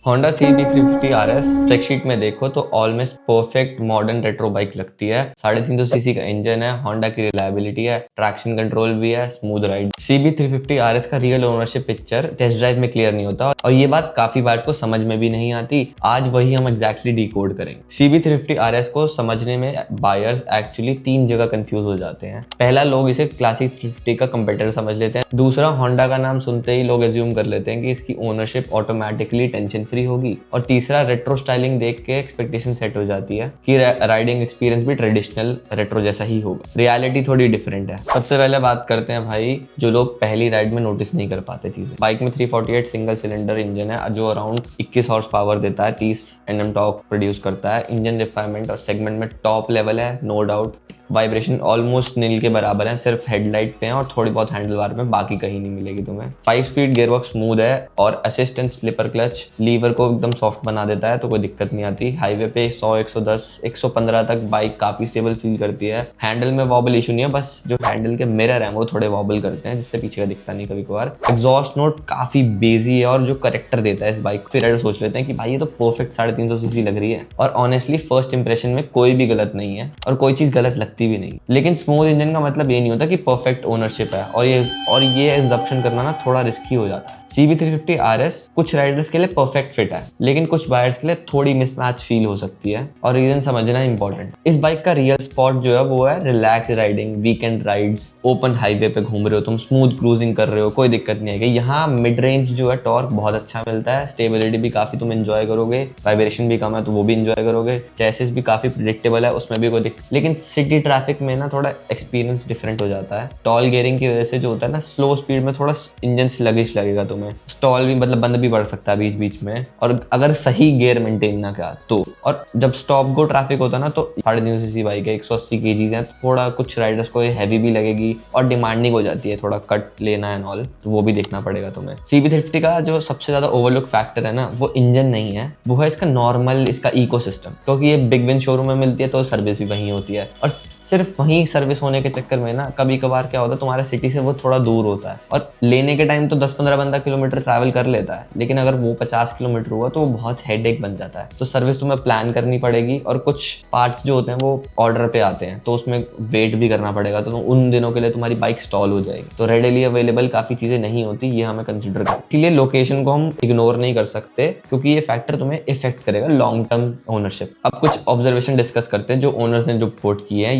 Honda CB350RS spec में देखो तो almost perfect modern retro bike लगती है। 350 सीसी का इंजन है, होंडा की रिलायबिलिटी है, ट्रैक्शन कंट्रोल भी है, स्मूथ राइड। CB350RS का real ownership picture test drive में क्लियर नहीं होता और ये बात काफी बार को समझ में भी नहीं आती। आज वही हम एग्जैक्टली डिकोड करेंगे। CB350RS को समझने में बायर्स एक्चुअली 3 जगह कंफ्यूज हो जाते हैं। पहला, लोग इसे क्लासिक 350 का कंपेटिटर समझ लेते हैं। दूसरा, होंडा का नाम सुनते ही लोग एज्यूम कर लेते हैं कि इसकी ओनरशिप ऑटोमेटिकली टेंशन फ्री होगी। और तीसरा, रेट्रो स्टाइलिंग देख के एक्सपेक्टेशन सेट हो जाती है कि राइडिंग एक्सपीरियंस भी ट्रेडिशनल रेट्रो जैसा ही होगा। रियलिटी थोड़ी डिफरेंट है। सबसे पहले बात करते हैं भाई जो लोग पहली राइड में नोटिस नहीं कर पाते चीजें। बाइक में 348 सिंगल सिलेंडर इंजन है जो अराउंड 21 हॉर्स पावर देता है, 30 Nm टॉर्क प्रोड्यूस करता है। इंजन रिफाइनमेंट और सेगमेंट में टॉप लेवल है, no doubt. Vibration almost nil के बराबर है, सिर्फ हेडलाइट पे है और थोड़ी बहुत हैंडल बार में, बाकी कहीं नहीं मिलेगी तुम्हें। 5 स्पीड गियरबॉक्स स्मूथ है और असिस्टेंट स्लिपर क्लच लीवर को एकदम सॉफ्ट बना देता है, तो कोई दिक्कत नहीं आती। हाईवे पे 100, 110, 115 तक बाइक काफी स्टेबल फील करती है। हैंडल में वॉबल इशू नहीं है, बस जो हैंडल के मिरर है वो थोड़े वॉबल करते हैं जिससे पीछे का दिखता नहीं कभी कभार। एग्जॉस्ट नोट काफी बेजी है और जो करेक्टर देता है इस बाइक, फिर राइडर सोच लेते हैं कि भाई ये तो परफेक्ट 350 सीसी लग रही है। और ऑनेस्टली फर्स्ट इंप्रेशन में कोई भी गलत नहीं है और कोई चीज गलत लगती भी नहीं। लेकिन स्मूथ इंजन का मतलब ये नहीं होता कि परफेक्ट ओनरशिप है और ये एग्जम्पशन करना ना थोड़ा रिस्की हो जाता है। CB350RS कुछ राइडर्स के लिए परफेक्ट फिट है, लेकिन कुछ बायर्स के लिए थोड़ी मिसमैच फील हो सकती है और रीजन समझना इंपॉर्टेंट। इस बाइक का रियल स्पॉट जो है वो है relax riding, weekend rides, open highway पे घूम रहे हो तुम, स्मूथ क्रूजिंग कर रहे हो, कोई दिक्कत नहीं आएगी। यहाँ मिड रेंज जो है टॉर्क बहुत अच्छा मिलता है, स्टेबिलिटी भी काफी तुम एंजॉय करोगे, वाइब्रेशन भी कम है तो वो भी एंजॉय करोगे, चैसिस भी काफी प्रिडिक्टेबल है, उसमें भी कोई दिक्कत। लेकिन सिटी ट्रैफिक में ना थोड़ा एक्सपीरियंस डिफरेंट हो जाता है। टॉल गियरिंग की वजह से जो होता है ना, स्लो स्पीड में थोड़ा इंजन स्लगिश लगेगा तुम्हें। स्टॉल भी मतलब बंद भी पड़ सकता है बीच बीच में, और अगर सही गियर मेंटेन ना किया तो। और जब स्टॉप गो ट्रैफिक होता है ना, तो 350 सीसी बाइक है, 180 kg है, थोड़ा कुछ राइडर्स को हैवी भी लगेगी और डिमांडिंग हो जाती है, थोड़ा कट लेना है ऑल, तो वो भी देखना पड़ेगा तुम्हें। CB350 का जो सबसे ज्यादा ओवरलुक फैक्टर है ना, वो इंजन नहीं है, वो है इसका नॉर्मल, इसका इकोसिस्टम। क्योंकि ये बिग विन शोरूम में मिलती है तो सर्विस भी वहीं होती है, और सिर्फ वहीं सर्विस होने के चक्कर में ना कभी कभार क्या होता है, तुम्हारे सिटी से वो थोड़ा दूर होता है और लेने के टाइम तो 10-15 बंदा किलोमीटर ट्रैवल कर लेता है, लेकिन अगर वो 50 किलोमीटर हुआ तो वो बहुत हेडेक बन जाता है। तो सर्विस तुम्हें प्लान करनी पड़ेगी और कुछ पार्ट्स जो होते हैं वो ऑर्डर पे आते हैं, तो उसमें वेट भी करना पड़ेगा, तो उन दिनों के लिए तुम्हारी बाइक स्टॉल हो जाएगी। तो रेडिली अवेलेबल काफी चीजें नहीं होती, ये हमें कंसिडर करना। इसलिए लोकेशन को हम इग्नोर नहीं कर सकते क्योंकि ये फैक्टर तुम्हें इफेक्ट करेगा लॉन्ग टर्म ओनरशिप। अब कुछ ऑब्जर्वेशन डिस्कस करते हैं जो ओनर्स ने जो रिपोर्ट की है।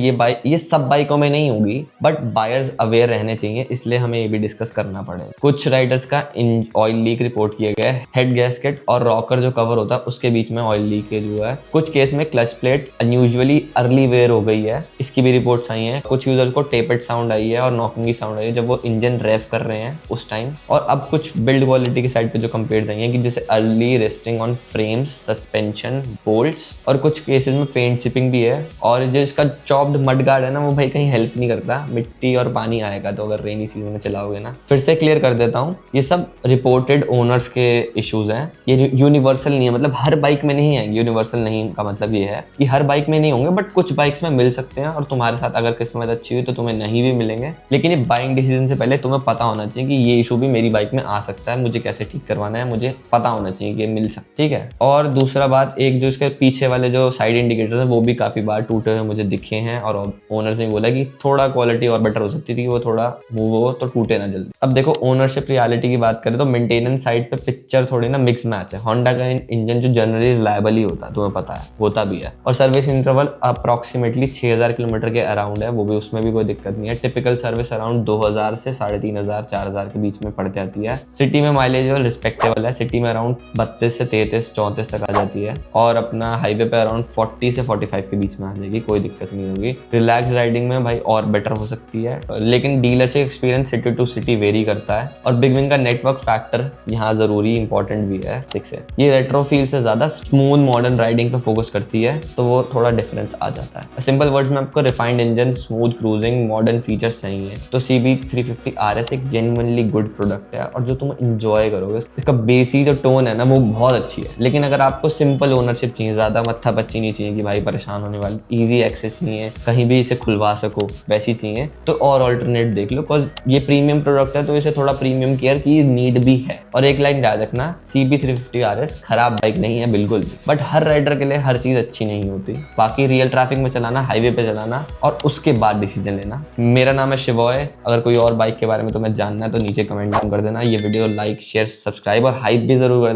ये सब बाइकों में नहीं होगी, बट बायर्स अवेयर रहने चाहिए, इसलिए हमें ये भी डिस्कस करना पड़ेगा। कुछ राइडर्स का ऑयल लीक रिपोर्ट किया गया है, हेड गैस्केट और रॉकर जो कवर होता है उसके बीच में ऑयल लीकेज हुआ है। कुछ केस में clutch plate unusually early wear हो गई है, इसकी भी रिपोर्ट्स आई हैं। कुछ यूजर्स को टेपेड साउंड आई है और नॉकिंग की साउंड आई है जब वो इंजन रेव कर रहे हैं उस टाइम। और अब कुछ बिल्ड क्वालिटी की साइड पे जो कंप्लेंट्स आई हैं कि जैसे early rusting on frames, suspension, bolts, और कुछ केसेस में पेंट चिपिंग भी है। और जो इसका चॉप्ड मड गार्ड है ना, वो भाई कहीं हेल्प नहीं करता, मिट्टी और पानी आएगा तो अगर रेनी सीजन में चलाओगे ना। फिर से क्लियर कर देता हूँ, ये सब रिपोर्टेड ओनर्स के इश्यूज हैं, ये यूनिवर्सल नहीं है, मतलब हर बाइक में नहीं आएंगे। यूनिवर्सल नहीं का मतलब ये है कि हर बाइक में नहीं होंगे, बट कुछ बाइक्स में मिल सकते हैं और तुम्हारे साथ अगर किस्मत अच्छी हुई तो तुम्हें नहीं भी मिलेंगे। लेकिन ये बाइंग डिसीजन से पहले तुम्हें पता होना चाहिए कि ये इशू भी मेरी बाइक में आ सकता है, मुझे कैसे ठीक करवाना है, मुझे पता होना चाहिए कि ये मिल सकता है, ठीक है। और दूसरा बात, एक जो इसके पीछे वाले जो साइड इंडिकेटर्स हैं वो भी काफी बार टूटे हुए मुझे दिखे हैं, और ओनर्स ने बोला कि थोड़ा क्वालिटी और बेटर हो सकती थी कि वो थोड़ा मूव हो तो टूटे ना जल्दी। अब देखो ओनरशिप रियलिटी की बात करें तो मेंटेनेंस साइड पे पिक्चर थोड़ी ना मिक्स मैच है। होंडा का इंजन जो जनरली रिलायबल ही होता है, तुम्हें पता है, होता भी है, और सर्विस इंटरवल अप्रॉक्सीमेटली 6000 किलोमीटर के अराउंड है, वो भी उसमें भी कोई दिक्कत नहीं है। टिपिकल सर्विस अराउंड 2000 से 3500, 4000 के बीच में पड़ जाती है। सिटी में माइलेज रिस्पेक्टेबल है, सिटी में अराउंड 32 से 33, 34 तक आ जाती है, और अपना हाईवे पे अराउंड 40 से 45 के बीच में आ जाएगी, कोई दिक्कत नहीं होगी। रिलैक्स राइडिंग में भाई और बेटर हो सकती है, लेकिन dealership experience city to city vary करता है। और बिग विंग का नेटवर्क फैक्टर यहाँ जरूरी इंपॉर्टेंट भी है। 6 है, ये रेट्रो फील से ज्यादा स्मूथ मॉडर्न राइडिंग पे फोकस करती है, तो वो थोड़ा डिफरेंस आ जाता है। सिंपल वर्ड्स में आपको refined engine, smooth cruising, modern features चाहिए तो CB350RS एक जेन्युइनली गुड प्रोडक्ट है और जो तुम एंजॉय करोगे। इसका बेसिक जो टोन है ना वो बहुत अच्छी है, लेकिन अगर आपको सिंपल ओनरशिप चाहिए, ज्यादा मत्था पच्ची नहीं चाहिए कि भाई परेशान होने वाली, इजी एक्सेस चाहिए, कहीं भी इसे खुलवा सको वैसी चाहिए तो और ऑल्टरनेट देख लो, बिकॉज ये प्रीमियम प्रोडक्ट है तो इसे थोड़ा प्रीमियम केयर की नीड भी है। और एक लाइन याद रखना, CB350 RS खराब बाइक नहीं है बिल्कुल भी, बट हर राइडर के लिए हर चीज अच्छी नहीं होती। बाकी रियल ट्रैफिक में चलाना, हाईवे पे चलाना और उसके बाद डिसीजन लेना। मेरा नाम है शिवॉय। अगर कोई और बाइक के बारे में तुम्हें जानना है तो नीचे कमेंट कर देना। ये वीडियो लाइक शेयर सब्सक्राइब और हाइप भी जरूर कर देना।